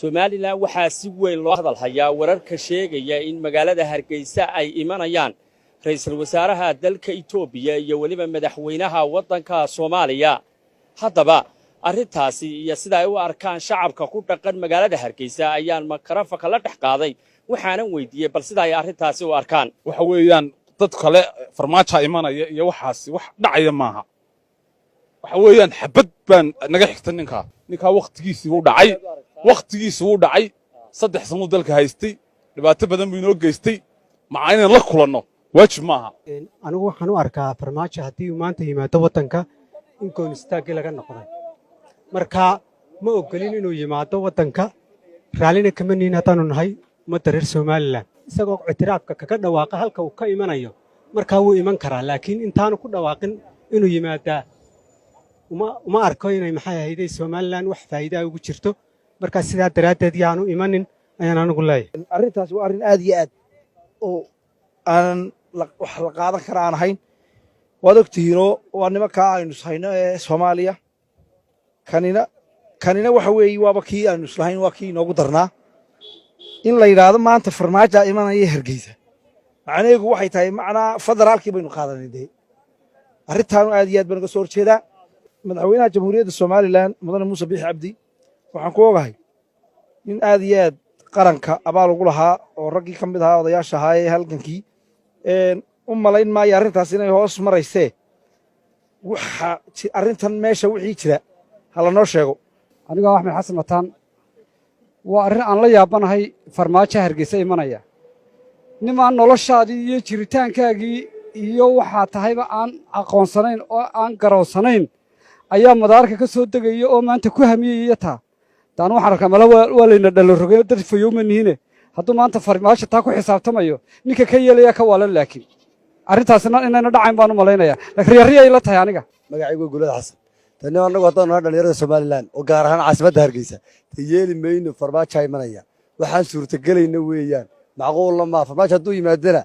Somaliland waxaa si weyn loo hadal hayaa wararka sheegaya in magaalada Hargeysa ay imanayaan ra'iisul wasaaraha dalka Itoobiya iyo waliba madaxweynaha waddanka Soomaaliya. Haddaba arrintaasi iyo sida ay u arkaan shacabka ku dhaqan magaalada Hargeysa ayaan makarafa kala dhex qaaday waxaanan weydiiyay bal sida ay arrintaasi u arkaan. waxa weeyaan dad kale farmaajo imanaya iyo waxaas wax dhacaya maaha. waxa weeyaan xabad baan naga xigta ninka waqtigiisii uu dhacay 3 sano dalka haystay dhibaato badan buu inoo geystay macaa inaan la kulanno waajib maaha. anigu waxaan u arkaa farmaajo haddii uu maanta yimaado waddanka in goonistaagii laga noqday marka ma ogolin inuu yimaado waddanka raallina kama nihin haddaanu nahay ummadda reer Somaliland isagoo ictiraafka kaga dhawaaqa halka uu ka imanayo markaa wuu iman karaa laakiin intaanu ku dhawaaqin inuu yimaadaa uma arko inay maxay ahaydey Somaliland wax faa'iido ugu jirto marka sidaa daraaddeed yaanu imanin ayaan anigu leeyahay. arrintaas waa arrin aad iyo aad oo aan wax la qaadan kara aan ahayn waad ogtihiinoo waa nimanka aynu ishayno ee Soomaaliya kanina waxa weeye waaba kii aynu islahayn waa kii inoogu darnaa in la yidhaahdo maanta farmaajo imanaya Hargeysa macnaheedu waxay tahay macnaa federaalkii baynu qaadanay dee arrintaanu aad iyo aad baan uga soo horjeedaa madaxweynaha jamhuuriyadda Somaliland mudane Muuse Biixi Cabdi waxaan ku ogahay in aad iyo aad qaranka abaal ugu lahaa oo raggii ka mid ahaa odayaasha ahaa ee halgankii u malayn maayo arrintaas inay hoos maraysee waxa arrintan meesha wixii jira hala noo sheego. aniga Axmed Xasan Mataan waa arrin aan la yaabanahay farmaajo Hargeysa imanaya nimaan noloshaadii iyo jiritaankaagii iyo waxaa tahayba aan aqoonsanayn oo aan garowsanayn ayaa madaarka ka soo degaya oo maanta ku hamiyaya taa taan waxaan arkaa mala waa layna dhalo rogay dad fayoomanihine hadduu maanta farmaajo taa ku xisaabtamayo ninka ka yeelaya ka waalan laakiin arrintaasna inayna dhacayn baan u malaynayaa laakiin riyariyay la tahay aniga magacaygu Gulad Xasan tani anagu haddaan nahay dhalinyarada Somaliland oo gaar ahaan caasimadda Hargeysa yeeli mayno farmaajo imanaya waxaan suurtagelayna weeyaan macquul lama farmaajo hadduu yimaadana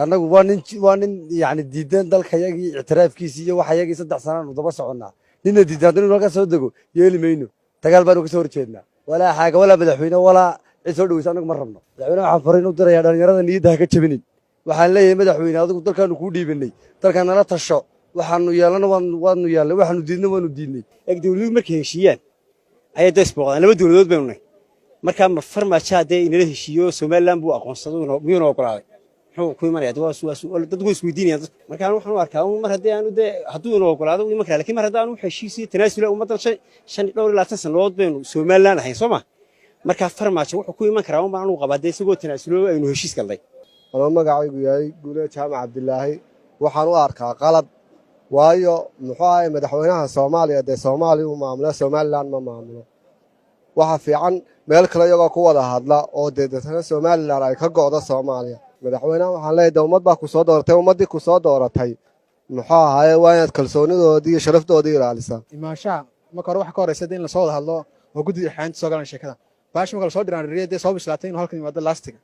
anagu waa nin yani diidan dalkayagii ictiraafkiisii iyo waxayagii 3 sano u daba soconaa ninna diidan inuu halka soo dego yeeli mayno dagaal baan uga soo horjeednaa walaa xaaga walaa madaxweyne walaa cid soo dhawaysa anagu ma rabno madaxweyne waxaan fariin u dirayaa dhalinyarada niyadda ha ka jabinin waxaan leeyahay madaxweyne adigu dalkaanu ku dhiibanay dalkan nala tasho waxaanu yeelana waanu yeelnay waxaanu diidna waanu diidnay dawladuhu markay heshiiyaan ayay dasboqdaan laba dawladood baynu nahay marka ma farmaajo hadee inala heshiiyo Somaliland buu aqoonsado miyuu ogolaaday muxuu ku imanaya dad way isweydiinayaan marka waxaan u arkaa mar hadii aanu hadduu inoo ogolaado iman kara laakiin mar hadii aanu heshiisiyo tanaasula ummadan 25 sanadood baynu Somaliland ahayn Soomaa marka farmaajo wuxuu ku iman karaa anu qabaday isagoo tanaasulo aynu heshiis galnay. anoo magacaygu yahay Guule Jaamac Cabdilaahi waxaan u arkaa qalad waayo muxuu ahay madaxweynaha Soomaaliya ee Soomaaliya uu maamulo Somaliland ma maamulo waxa fiican meel kale iyagoo ku wada hadla oo dadka Somaliland ay ka go'do Soomaaliya madaxweynaha waxaan leeyahay ummad baa ku soo dooratay ummadii ku soo dooratay muxuu ahay waa inaad kalsoonidoodii iyo sharaftoodii ilaalisaa. imaanshaha marka hore wax ka horeysa in la soo wada hadlo oo guddi xaanta soo galan sheekada baash marka la soo diraan riyada soo bislaatay inuu halkan yimaado laastiga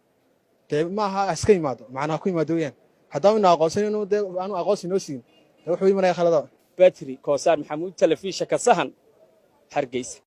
ma aha iska yimaado macnaha ku yimaado weeyaan haddaba inuu aqoonsan inuu aanu aqoonsi noo siin wuxuu imanaya khalada. Batri Koosar Maxamuud telefishinka Sahan Hargeysa.